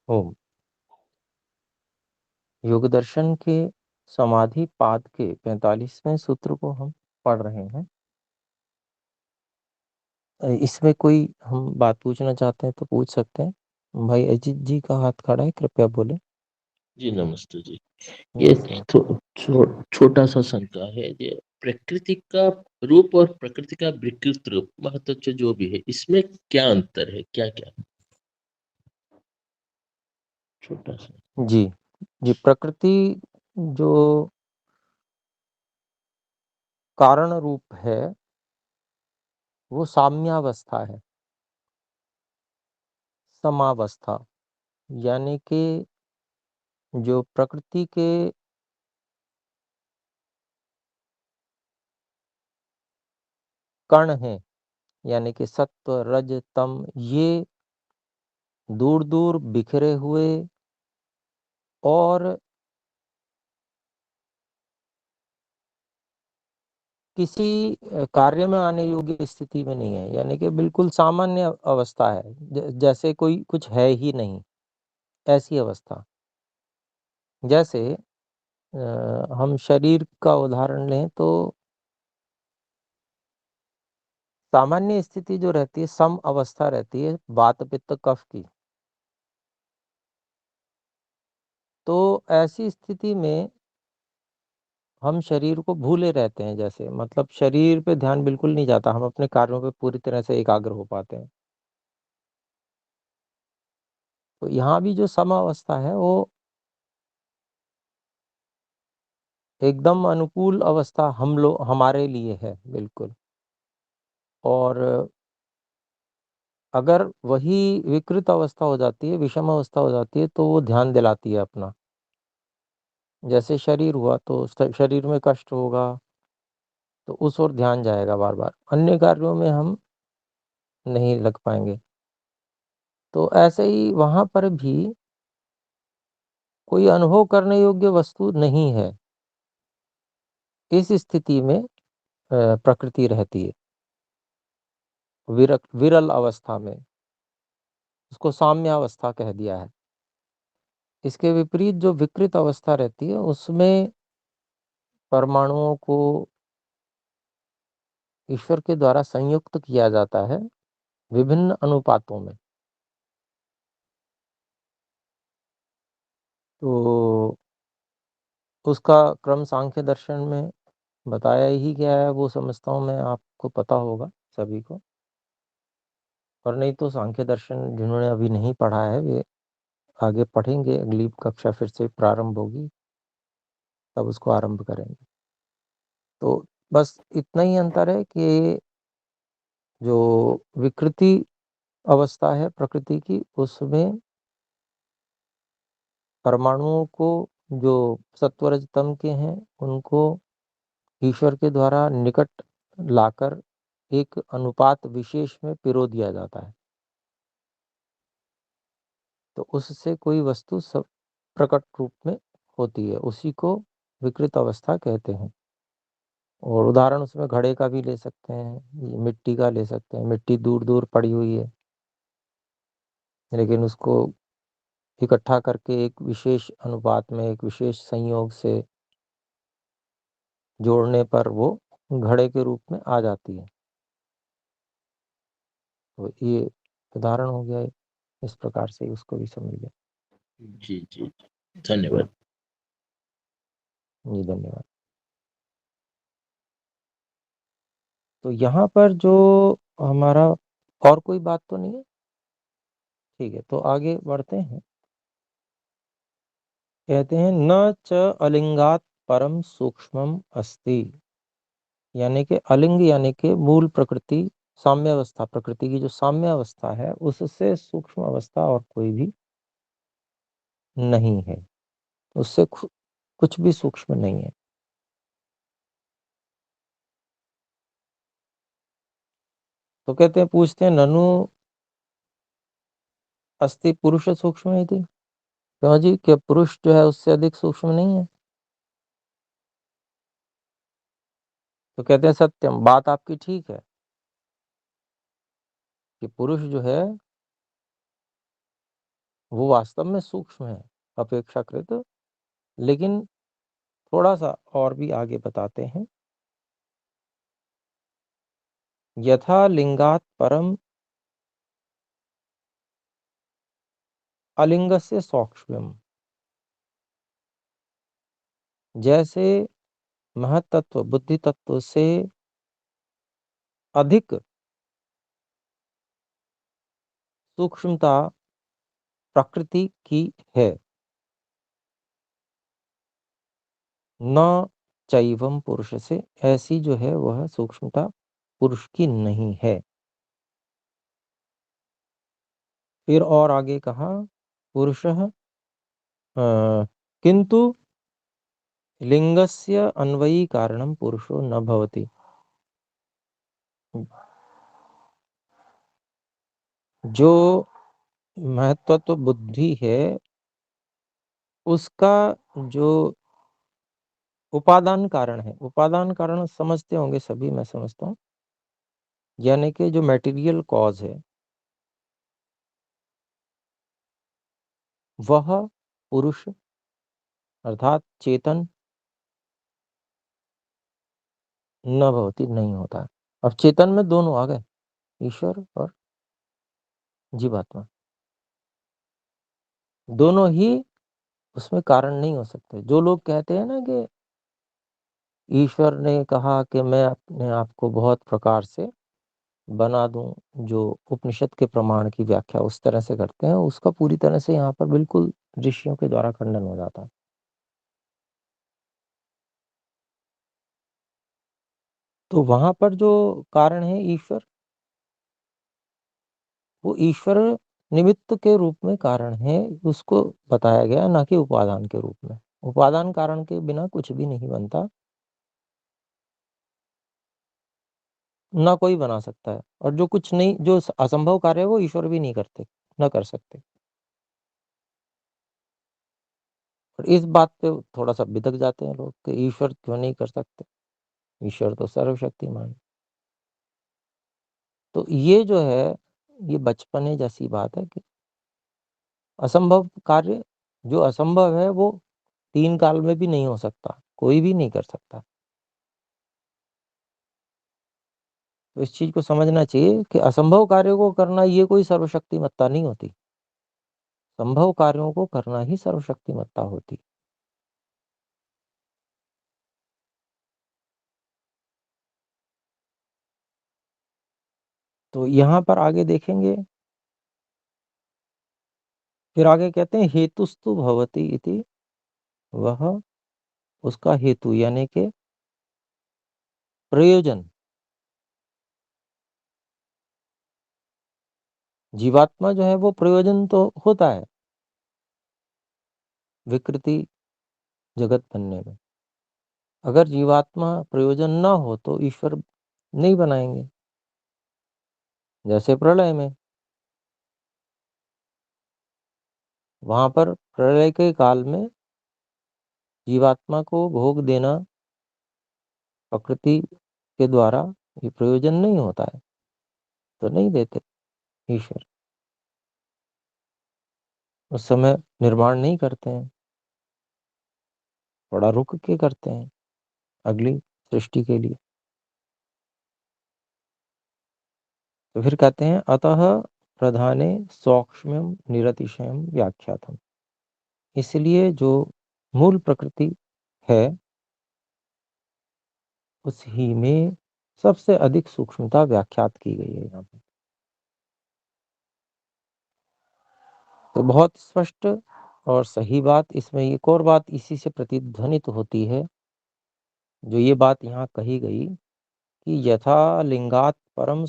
ओम। योग दर्शन के समाधि पाद के 45वें सूत्र को हम पढ़ रहे हैं। इसमें कोई हम बात पूछना चाहते हैं तो पूछ सकते हैं। भाई अजीत जी का हाथ खड़ा है, कृपया बोले। जी नमस्ते जी। ये नमस्ते। छोटा सा शंका है, ये प्रकृति का रूप और प्रकृति का विकृत रूप, महत्व जो भी है, इसमें क्या अंतर है, क्या क्या? छोटा सा। जी जी, प्रकृति जो कारण रूप है वो साम्यावस्था है, समावस्था। यानी कि जो प्रकृति के कण हैं, यानी कि सत्व रज तम, ये दूर दूर बिखरे हुए और किसी कार्य में आने योग्य स्थिति में नहीं है। यानी कि बिल्कुल सामान्य अवस्था है, जैसे कोई कुछ है ही नहीं, ऐसी अवस्था। जैसे हम शरीर का उदाहरण लें तो सामान्य स्थिति जो रहती है, सम अवस्था रहती है वात पित्त कफ की। तो ऐसी स्थिति में हम शरीर को भूले रहते हैं, जैसे मतलब शरीर पे ध्यान बिल्कुल नहीं जाता, हम अपने कार्यों पे पूरी तरह से एकाग्र हो पाते हैं। तो यहाँ भी जो सम अवस्था है वो एकदम अनुकूल अवस्था हम लोग हमारे लिए है, बिल्कुल। और अगर वही विकृत अवस्था हो जाती है, विषम अवस्था हो जाती है, तो वो ध्यान दिलाती है अपना। जैसे शरीर हुआ तो शरीर में कष्ट होगा, तो उस ओर ध्यान जाएगा बार बार, अन्य कार्यों में हम नहीं लग पाएंगे। तो ऐसे ही वहां पर भी कोई अनुभव करने योग्य वस्तु नहीं है। इस स्थिति में प्रकृति रहती है विरल अवस्था में। उसको साम्यावस्था कह दिया है। इसके विपरीत जो विकृत अवस्था रहती है, उसमें परमाणुओं को ईश्वर के द्वारा संयुक्त किया जाता है विभिन्न अनुपातों में। तो उसका क्रम सांख्य दर्शन में बताया ही गया है, वो समझता हूँ मैं आपको पता होगा सभी को। और नहीं तो सांख्य दर्शन जिन्होंने अभी नहीं पढ़ा है वे आगे पढ़ेंगे, अगली कक्षा फिर से प्रारंभ होगी तब उसको आरंभ करेंगे। तो बस इतना ही अंतर है कि जो विकृति अवस्था है प्रकृति की, उसमें परमाणुओं को, जो सत्वरज तम के हैं, उनको ईश्वर के द्वारा निकट लाकर एक अनुपात विशेष में पिरो दिया जाता है। तो उससे कोई वस्तु सब प्रकट रूप में होती है, उसी को विकृत अवस्था कहते हैं। और उदाहरण उसमें घड़े का भी ले सकते हैं, मिट्टी का ले सकते हैं। मिट्टी दूर दूर पड़ी हुई है, लेकिन उसको इकट्ठा करके एक विशेष अनुपात में, एक विशेष संयोग से जोड़ने पर वो घड़े के रूप में आ जाती है। तो ये उदाहरण हो गया, इस प्रकार से उसको भी समझ लिया। जी जी, धन्यवाद। जी धन्यवाद। तो यहाँ पर जो हमारा और कोई बात तो नहीं है, ठीक है, तो आगे बढ़ते हैं। कहते हैं न च अलिंगात परम सूक्ष्मम अस्ति। यानी कि अलिंग यानी कि मूल प्रकृति, साम्य अवस्था, प्रकृति की जो साम्य अवस्था है, उससे सूक्ष्म अवस्था और कोई भी नहीं है। उससे कुछ भी सूक्ष्म नहीं है। तो कहते हैं, पूछते हैं, ननु अस्ति पुरुष सूक्ष्म है? क्यों जी, क्या पुरुष जो है उससे अधिक सूक्ष्म नहीं है? तो कहते हैं सत्यम, बात आपकी ठीक है कि पुरुष जो है वो वास्तव में सूक्ष्म है अपेक्षाकृत, लेकिन थोड़ा सा और भी आगे बताते हैं। यथा लिंगात परम अलिंगस्य सौक्ष्म्यम, जैसे महतत्व बुद्धि तत्व से अधिक सूक्ष्मता प्रकृति की है, न चैवम पुरुष से, ऐसी जो है वह सूक्ष्मता पुरुष की नहीं है। फिर और आगे कहा पुरुषः किंतु लिंगस्य अन्वयी कारणम पुरुषो न भवति। जो महत्त्व बुद्धि है उसका जो उपादान कारण है, उपादान कारण समझते होंगे सभी, मैं समझता हूँ, यानी कि जो मटेरियल कॉज है वह पुरुष अर्थात चेतन न भवती, नहीं होता है। अब चेतन में दोनों आ गए, ईश्वर और जीवात्मा, दोनों ही उसमें कारण नहीं हो सकते। जो लोग कहते हैं ना कि ईश्वर ने कहा कि मैं अपने आप को बहुत प्रकार से बना दूं, जो उपनिषद के प्रमाण की व्याख्या उस तरह से करते हैं, उसका पूरी तरह से यहाँ पर बिल्कुल ऋषियों के द्वारा खंडन हो जाता है। तो वहां पर जो कारण है ईश्वर, वो ईश्वर निमित्त के रूप में कारण है, उसको बताया गया, ना कि उपादान के रूप में। उपादान कारण के बिना कुछ भी नहीं बनता, ना कोई बना सकता है। और जो कुछ नहीं, जो असंभव कार्य है वो ईश्वर भी नहीं करते, ना कर सकते। और इस बात पे थोड़ा सा बिदक जाते हैं लोग कि ईश्वर क्यों नहीं कर सकते, ईश्वर तो सर्वशक्तिमान है। तो ये जो है, ये बचपने जैसी बात है कि असंभव कार्य, जो असंभव है वो 3 काल में भी नहीं हो सकता, कोई भी नहीं कर सकता। तो इस चीज को समझना चाहिए कि असंभव कार्यों को करना ये कोई सर्वशक्तिमत्ता नहीं होती, संभव कार्यों को करना ही सर्वशक्तिमत्ता होती। तो यहाँ पर आगे देखेंगे, फिर आगे कहते हैं हेतुस्तु भवति इति, वह उसका हेतु यानी कि प्रयोजन, जीवात्मा जो है वो प्रयोजन तो होता है विकृति जगत बनने में। अगर जीवात्मा प्रयोजन ना हो तो ईश्वर नहीं बनाएंगे। जैसे प्रलय में, वहां पर प्रलय के काल में जीवात्मा को भोग देना प्रकृति के द्वारा ये प्रयोजन नहीं होता है, तो नहीं देते ईश्वर, उस समय निर्माण नहीं करते हैं, थोड़ा रुक के करते हैं अगली सृष्टि के लिए। तो फिर कहते हैं अतः प्रधाने सौक्ष्म्यम निरतिशयम व्याख्यातम, इसलिए जो मूल प्रकृति है उस ही में सबसे अधिक सूक्ष्मता व्याख्यात की गई है यहाँ पे। तो बहुत स्पष्ट और सही बात, इसमें एक और बात इसी से प्रतिध्वनित होती है, जो ये बात यहाँ कही गई कि यथा लिंगात परम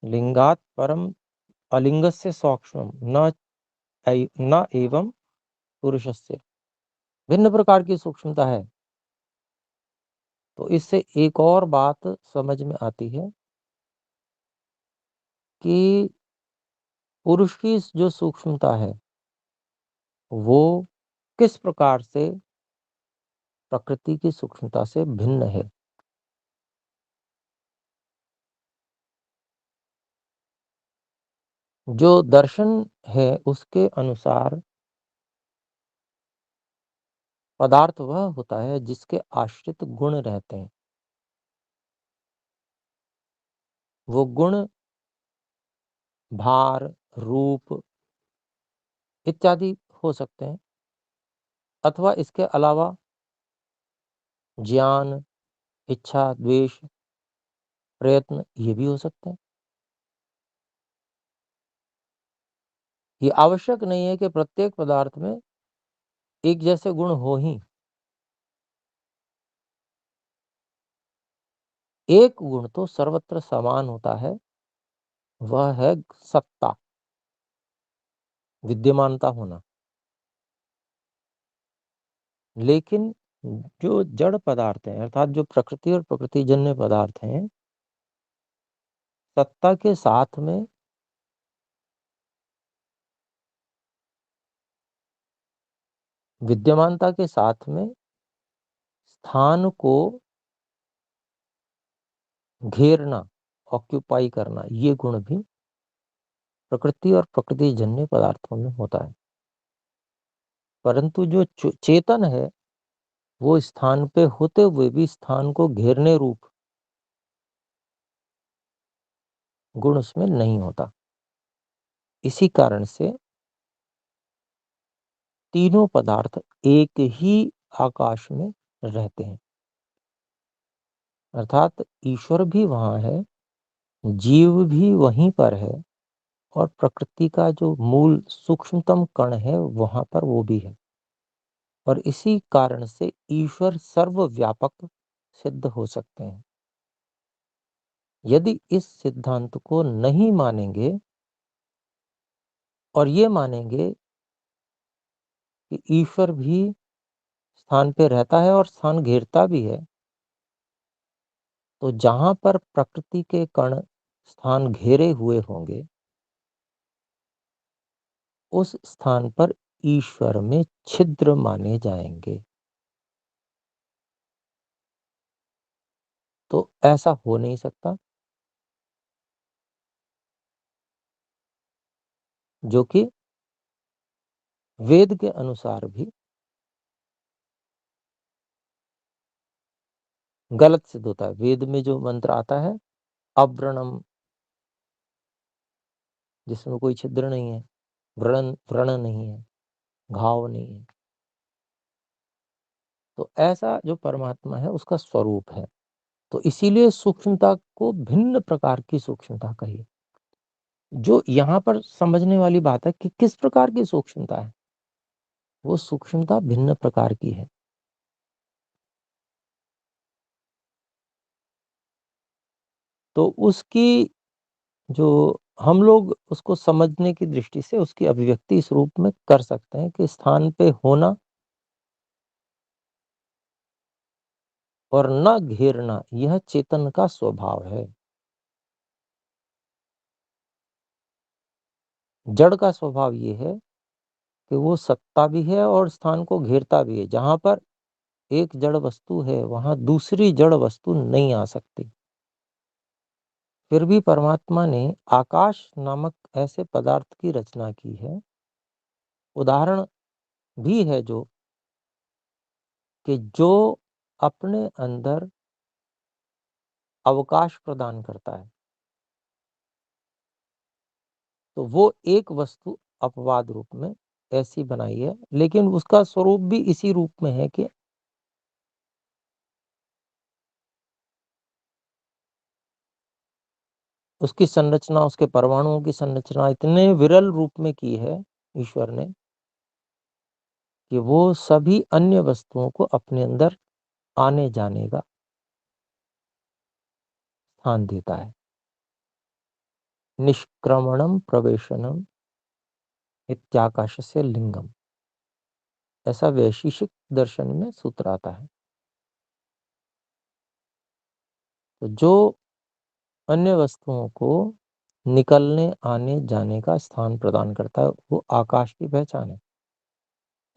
लिंगात परम अलिंगस्य सौक्ष्म न न एवं पुरुषस्य, भिन्न प्रकार की सूक्ष्मता है। तो इससे एक और बात समझ में आती है कि पुरुष की जो सूक्ष्मता है वो किस प्रकार से प्रकृति की सूक्ष्मता से भिन्न है। जो दर्शन है उसके अनुसार पदार्थ वह होता है जिसके आश्रित गुण रहते हैं। वो गुण भार, रूप इत्यादि हो सकते हैं, अथवा इसके अलावा ज्ञान, इच्छा, द्वेष, प्रयत्न ये भी हो सकते हैं। ये आवश्यक नहीं है कि प्रत्येक पदार्थ में एक जैसे गुण हो ही। एक गुण तो सर्वत्र समान होता है, वह है सत्ता, विद्यमानता होना। लेकिन जो जड़ पदार्थ हैं, अर्थात जो प्रकृति और प्रकृतिजन्य पदार्थ हैं, सत्ता के साथ में विद्यमानता के साथ में स्थान को घेरना, ऑक्यूपाई करना, ये गुण भी प्रकृति और प्रकृतिजन्य पदार्थों में होता है। परंतु जो चेतन है वो स्थान पे होते हुए भी स्थान को घेरने रूप गुण उसमें नहीं होता। इसी कारण से तीनों पदार्थ एक ही आकाश में रहते हैं, अर्थात ईश्वर भी वहां है, जीव भी वहीं पर है, और प्रकृति का जो मूल सूक्ष्मतम कण है वहां पर वो भी है। और इसी कारण से ईश्वर सर्वव्यापक सिद्ध हो सकते हैं। यदि इस सिद्धांत को नहीं मानेंगे और ये मानेंगे कि ईश्वर भी स्थान पे रहता है और स्थान घेरता भी है, तो जहां पर प्रकृति के कण स्थान घेरे हुए होंगे उस स्थान पर ईश्वर में छिद्र माने जाएंगे। तो ऐसा हो नहीं सकता, जो कि वेद के अनुसार भी गलत सिद्ध होता है। वेद में जो मंत्र आता है अव्रणम, जिसमें कोई छिद्र नहीं है, व्रण व्रण नहीं है, घाव नहीं है, तो ऐसा जो परमात्मा है उसका स्वरूप है। तो इसीलिए सूक्ष्मता को भिन्न प्रकार की सूक्ष्मता कही। जो यहाँ पर समझने वाली बात है कि किस प्रकार की सूक्ष्मता है, वो सूक्ष्मता भिन्न प्रकार की है। तो उसकी जो हम लोग उसको समझने की दृष्टि से उसकी अभिव्यक्ति इस रूप में कर सकते हैं कि स्थान पे होना और न घेरना यह चेतन का स्वभाव है। जड़ का स्वभाव ये है कि वो सत्ता भी है और स्थान को घेरता भी है। जहां पर एक जड़ वस्तु है वहां दूसरी जड़ वस्तु नहीं आ सकती। फिर भी परमात्मा ने आकाश नामक ऐसे पदार्थ की रचना की है। उदाहरण भी है जो कि जो अपने अंदर अवकाश प्रदान करता है। तो वो एक वस्तु अपवाद रूप में ऐसी बनाई है, लेकिन उसका स्वरूप भी इसी रूप में है कि उसकी संरचना, उसके परमाणुओं की संरचना इतने विरल रूप में की है ईश्वर ने कि वो सभी अन्य वस्तुओं को अपने अंदर आने जाने का स्थान देता है। निष्क्रमणम प्रवेशनम इत्याकाशस्य लिंगम, ऐसा वैशेषिक दर्शन में सूत्र आता है। तो जो अन्य वस्तुओं को निकलने आने जाने का स्थान प्रदान करता है वो आकाश की पहचान है।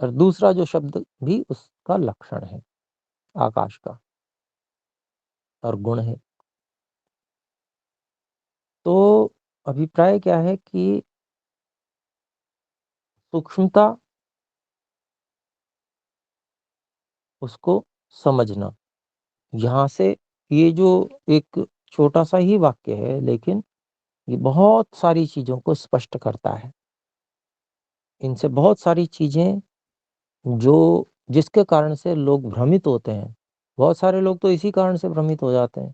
और दूसरा जो शब्द भी उसका लक्षण है आकाश का और गुण है। तो अभिप्राय क्या है कि सूक्ष्मता, उसको समझना। यहाँ से ये जो एक छोटा-सा ही वाक्य है, लेकिन ये बहुत सारी चीज़ों को स्पष्ट करता है। इनसे बहुत सारी चीज़ें जो जिसके कारण से लोग भ्रमित होते हैं। बहुत सारे लोग तो इसी कारण से भ्रमित हो जाते हैं।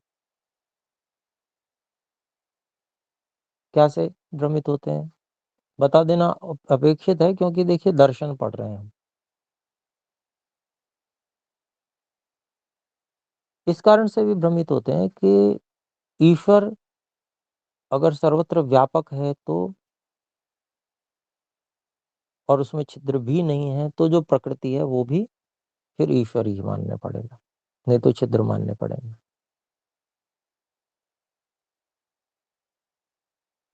क्या से भ्रमित होते हैं? बता देना अपेक्षित है, क्योंकि देखिए दर्शन पढ़ रहे हैं हम। इस कारण से भी भ्रमित होते हैं कि ईश्वर अगर सर्वत्र व्यापक है तो, और उसमें छिद्र भी नहीं है, तो जो प्रकृति है वो भी फिर ईश्वर ही मानने पड़ेगा, नहीं तो छिद्र मानने पड़ेंगे।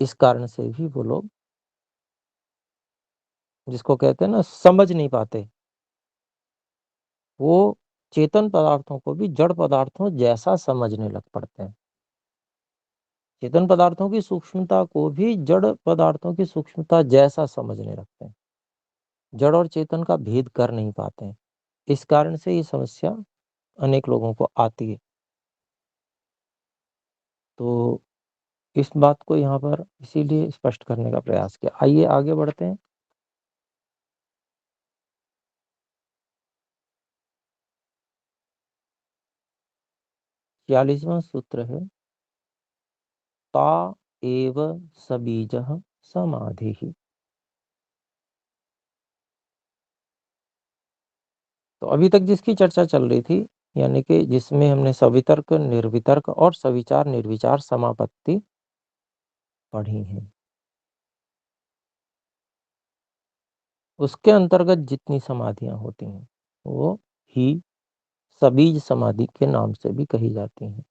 इस कारण से भी वो लोग, जिसको कहते हैं ना, समझ नहीं पाते। वो चेतन पदार्थों को भी जड़ पदार्थों जैसा समझने लग पड़ते हैं। चेतन पदार्थों की सूक्ष्मता को भी जड़ पदार्थों की सूक्ष्मता जैसा समझने लगते हैं। जड़ और चेतन का भेद कर नहीं पाते हैं। इस कारण से ये समस्या अनेक लोगों को आती है। तो इस बात को यहाँ पर इसीलिए स्पष्ट करने का प्रयास किया। आइए आगे बढ़ते हैं। 46वां सूत्र है, ता एव सबीजः समाधिः। तो अभी तक जिसकी चर्चा चल रही थी, यानी कि जिसमें हमने सवितर्क, निर्वितर्क और सविचार निर्विचार समापत्ति पढ़ी है, उसके अंतर्गत जितनी समाधियां होती हैं वो ही सबीज समाधि के नाम से भी कही जाती हैं।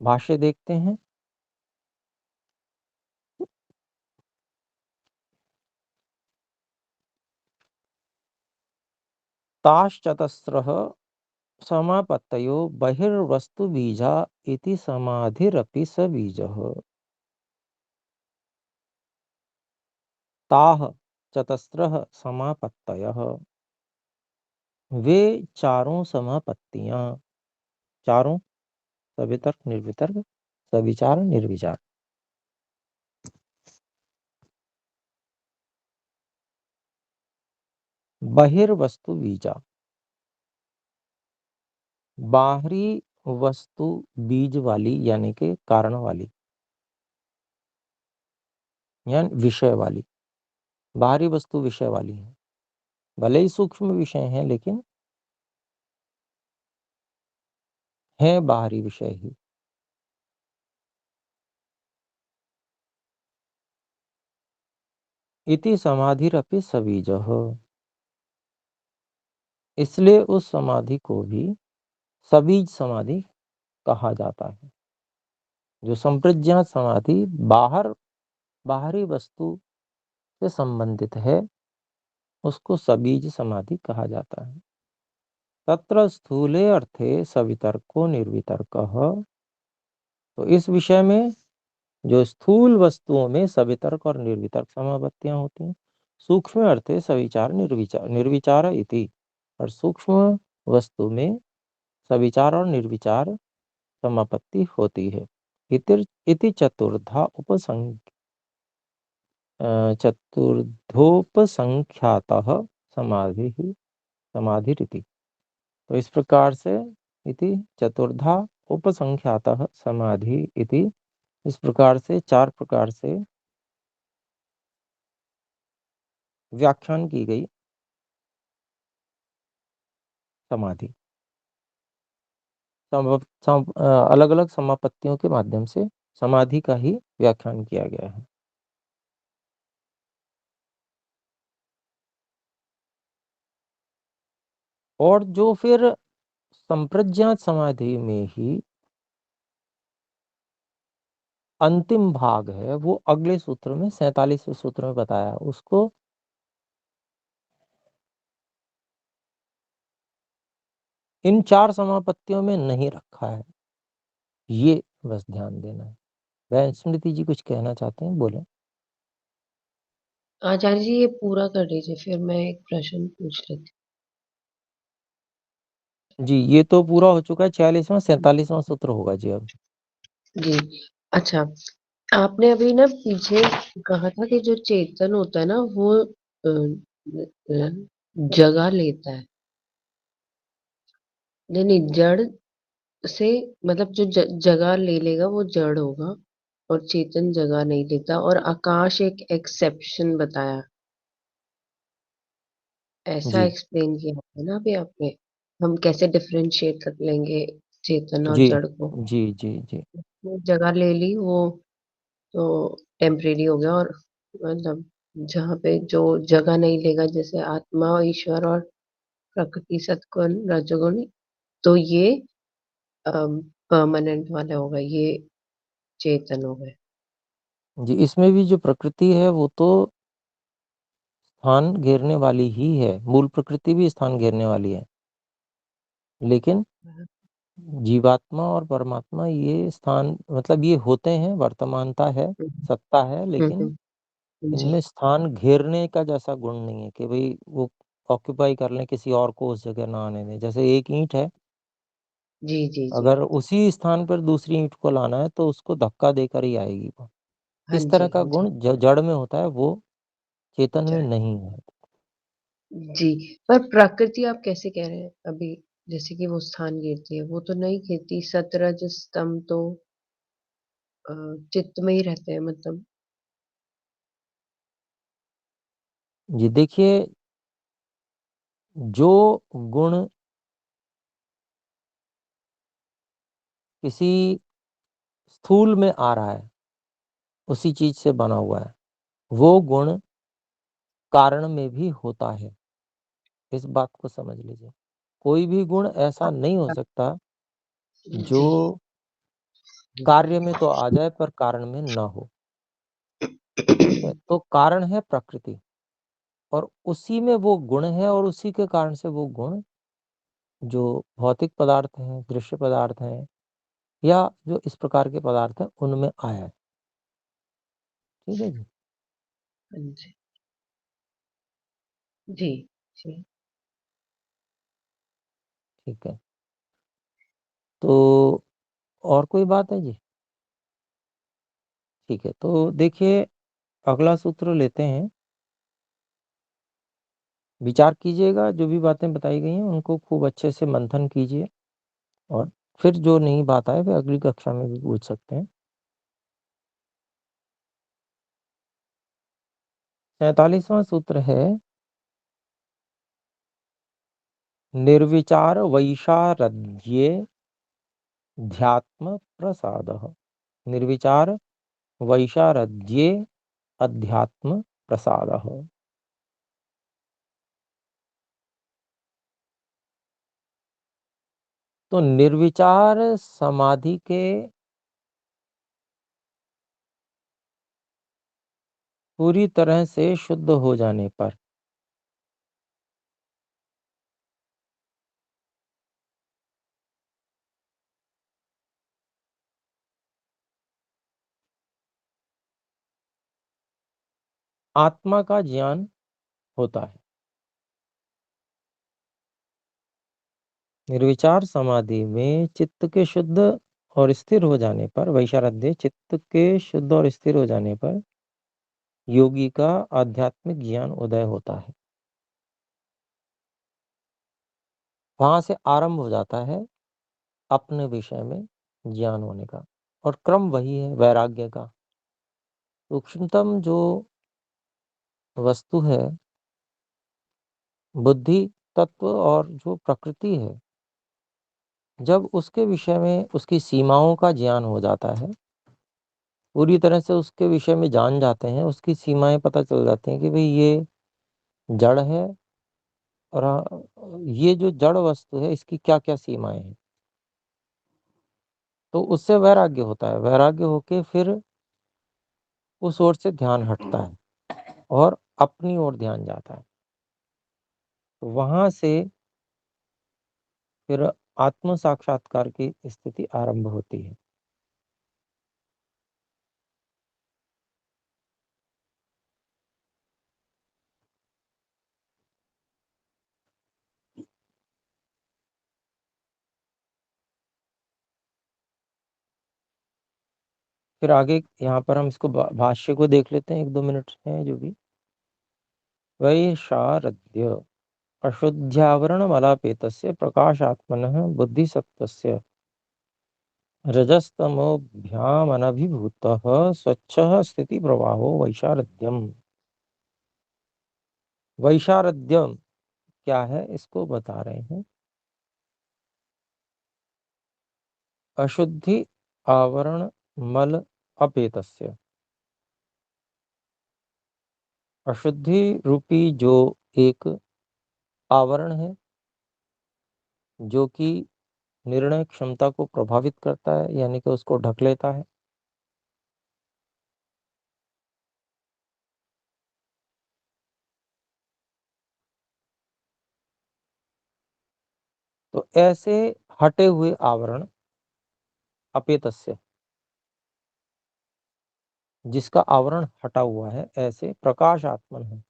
भाष्य देखते हैं। ताश्चतस्रः समापत्तयो बहिर्वस्तु बीजा इति समाधिरपि स बीजः। ताः चतस्रः समापत्तयः, वे चारों समापत्तियां, चारों, सवितर्क निर्वितर्क सविचार निर्विचार, बहिर्वस्तु बीजा, बाहरी वस्तु बीज वाली, यानी कि कारण वाली, यानी विषय वाली। बाहरी वस्तु विषय वाली है, भले ही सूक्ष्म विषय है, लेकिन है बाहरी विषय ही। इति समाधिरपि सबीजः, इसलिए उस समाधि को भी सबीज समाधि कहा जाता है। जो संप्रज्ञात समाधि बाहरी वस्तु से संबंधित है, उसको सबीज समाधि कहा जाता है। तत्र स्थूले अर्थे सवितर्को निर्वितर्कः, तो इस विषय में जो स्थूल वस्तुओं में सवितर्क और निर्वितर्क समापत्तियां होती हैं, सूक्ष्म अर्थे सविचार निर्विचार निर्विचार इति, और सूक्ष्म वस्तु में सविचार और निर्विचार समापत्ति होती है। इति चतुर्धा चतुर्धोपसंख्यातः समाधि समाधिरिति। तो इस प्रकार से इति चतुर्धा उपसंख्यातः समाधि इति, इस प्रकार से चार प्रकार से व्याख्यान की गई समाधि। अलग अलग समापत्तियों के माध्यम से समाधि का ही व्याख्यान किया गया है। और जो फिर संप्रज्ञात समाधि में ही अंतिम भाग है, वो अगले सूत्र में 47वें सूत्र में बताया, उसको इन चार समापत्तियों में नहीं रखा है। ये बस ध्यान देना है। वह स्मृति जी कुछ कहना चाहते हैं, बोले। आचार्य जी ये पूरा कर लीजिए, फिर मैं एक प्रश्न पूछ लेती जी, ये तो पूरा हो चुका है। 46वां 47वां सूत्र होगा जी अब। हूँ। जी, अच्छा, आपने अभी ना पीछे कहा था कि जो चेतन होता है ना वो जगह लेता है। नहीं नहीं, जड़ से मतलब जो जगह ले लेगा वो जड़ होगा, और चेतन जगह नहीं लेता। और आकाश एक एक्सेप्शन बताया, ऐसा जी एक्सप्लेन किया है ना अभी आपने। हम कैसे डिफरेंशिएट कर लेंगे चेतन और जी जड़ को। जी जी जी वो जगह ले ली, वो तो टेम्परेरी हो गया। और मतलब जहाँ पे जो जगह नहीं लेगा, जैसे आत्मा और ईश्वर और प्रकृति सत्गुण रजोगुण, तो ये परमानेंट वाले हो गए, ये चेतन हो गए। जी। इसमें भी जो प्रकृति है वो तो स्थान घेरने वाली ही है, मूल प्रकृति भी स्थान घेरने वाली है। लेकिन जीवात्मा और परमात्मा ये स्थान, मतलब ये होते हैं, वर्तमानता है, सत्ता है, लेकिन जी इनमें स्थान घेरने का जैसा गुण नहीं है कि भाई वो ऑक्यूपाई कर लें, किसी और को उस जगह ना आने दें। जैसे एक ईंट है, जी जी जी। अगर उसी स्थान पर दूसरी ईंट को लाना है तो उसको धक्का देकर ही आएगी वो। हाँ इस तरह जी का हाँ जी। गुण जो जड़ में होता है वो चेतन में जड़। नहीं है। जी, पर प्रकृति आप कैसे कह रहे हैं अभी, जैसे कि वो स्थान घेरती है, वो तो नहीं घेरती। सतरज स्तंभ तो अ, चित्त में ही रहते हैं मतलब। ये देखिए, जो गुण किसी स्थूल में आ रहा है, उसी चीज से बना हुआ है, वो गुण कारण में भी होता है। इस बात को समझ लीजिए। कोई भी गुण ऐसा नहीं हो सकता जो जी कार्य में तो आ जाए पर कारण में ना हो। ठीक है, तो कारण है प्रकृति, और उसी में वो गुण है, और उसी के कारण से वो गुण जो भौतिक पदार्थ हैं, दृश्य पदार्थ हैं, या जो इस प्रकार के पदार्थ हैं, उनमें आया है। ठीक है जी। हाँ जी जी जी। ठीक है, तो और कोई बात है जी? ठीक है, तो देखिए, अगला सूत्र लेते हैं। विचार कीजिएगा, जो भी बातें बताई गई हैं उनको खूब अच्छे से मंथन कीजिए, और फिर जो नई बात आए वे अगली कक्षा में भी पूछ सकते हैं। 47वां सूत्र है, निर्विचार वैशारद्ये ध्यात्म प्रसादः। निर्विचार वैशारद्ये अध्यात्म प्रसादः। तो निर्विचार समाधि के पूरी तरह से शुद्ध हो जाने पर आत्मा का ज्ञान होता है। निर्विचार समाधि में चित्त के शुद्ध और स्थिर हो जाने पर, वैशारद्य चित्त के शुद्ध और स्थिर हो जाने पर योगी का आध्यात्मिक ज्ञान उदय होता है। वहां से आरंभ हो जाता है अपने विषय में ज्ञान होने का, और क्रम वही है वैराग्य का। सूक्ष्मतम जो वस्तु है, बुद्धि तत्व और जो प्रकृति है, जब उसके विषय में उसकी सीमाओं का ज्ञान हो जाता है, पूरी तरह से उसके विषय में जान जाते हैं, उसकी सीमाएं पता चल जाती हैं कि भाई ये जड़ है, और ये जो जड़ वस्तु है इसकी क्या क्या सीमाएं हैं, तो उससे वैराग्य होता है। वैराग्य होके फिर उस ओर से ध्यान हटता है और अपनी ओर ध्यान जाता है। तो वहां से फिर आत्म साक्षात्कार की स्थिति आरंभ होती है। फिर आगे यहाँ पर हम इसको भाष्य को देख लेते हैं, 1-2 मिनट हैं जो भी। वैशारद्य अशुद्ध्यावरणमलापेतस्य प्रकाशात्मनः बुद्धिसत्त्वस्य रजस्तमोभ्यामनभिभूतः स्वच्छः स्थितिप्रवाहो वैशारद्यम्। वैशारद्यम क्या है इसको बता रहे हैं। अशुद्धि आवरण मल अपेतस्य, अशुद्धि रूपी जो एक आवरण है जो कि निर्णय क्षमता को प्रभावित करता है, यानी कि उसको ढक लेता है। तो ऐसे हटे हुए आवरण अपेतस्य, जिसका आवरण हटा हुआ है, ऐसे प्रकाश आत्मन है,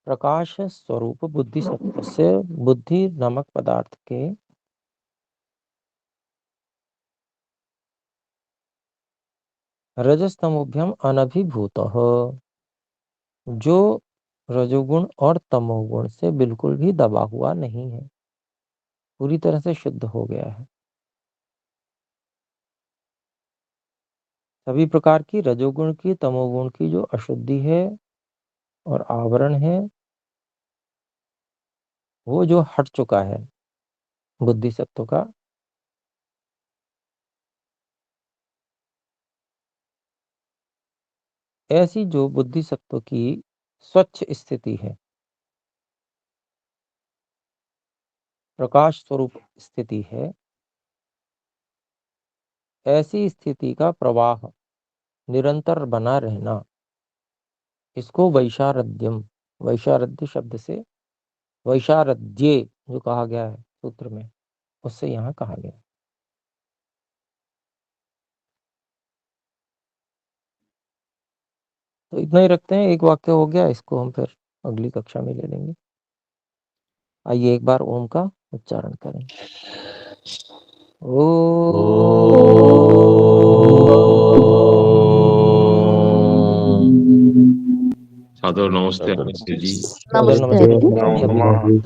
प्रकाश स्वरूप बुद्धि सत्वस्य, बुद्धि नामक पदार्थ के रजस्तमोभ्यम अनभिभूतः, जो रजोगुण और तमोगुण से बिल्कुल भी दबा हुआ नहीं है, पूरी तरह से शुद्ध हो गया है। सभी प्रकार की रजोगुण की तमोगुण की जो अशुद्धि है और आवरण है, वो जो हट चुका है बुद्धि सत्व का, ऐसी जो बुद्धि सत्व की स्वच्छ स्थिति है, प्रकाश स्वरूप स्थिति है, ऐसी स्थिति का प्रवाह निरंतर बना रहना, इसको वैशारद्यम, वैशारद्य शब्द से वैशारद्ये जो कहा गया है सूत्र में, उससे यहाँ कहा गया। तो इतना ही रखते हैं, एक वाक्य हो गया, इसको हम फिर अगली कक्षा में ले लेंगे। आइए एक बार ओम का उच्चारण करें। सादर नमस्ते आचार्य जी। सादर नमस्ते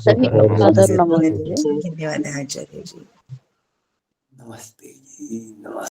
सभी को सादर नमस्ते। धन्यवाद आचार्य जी। नमस्ते जी। नमस्ते।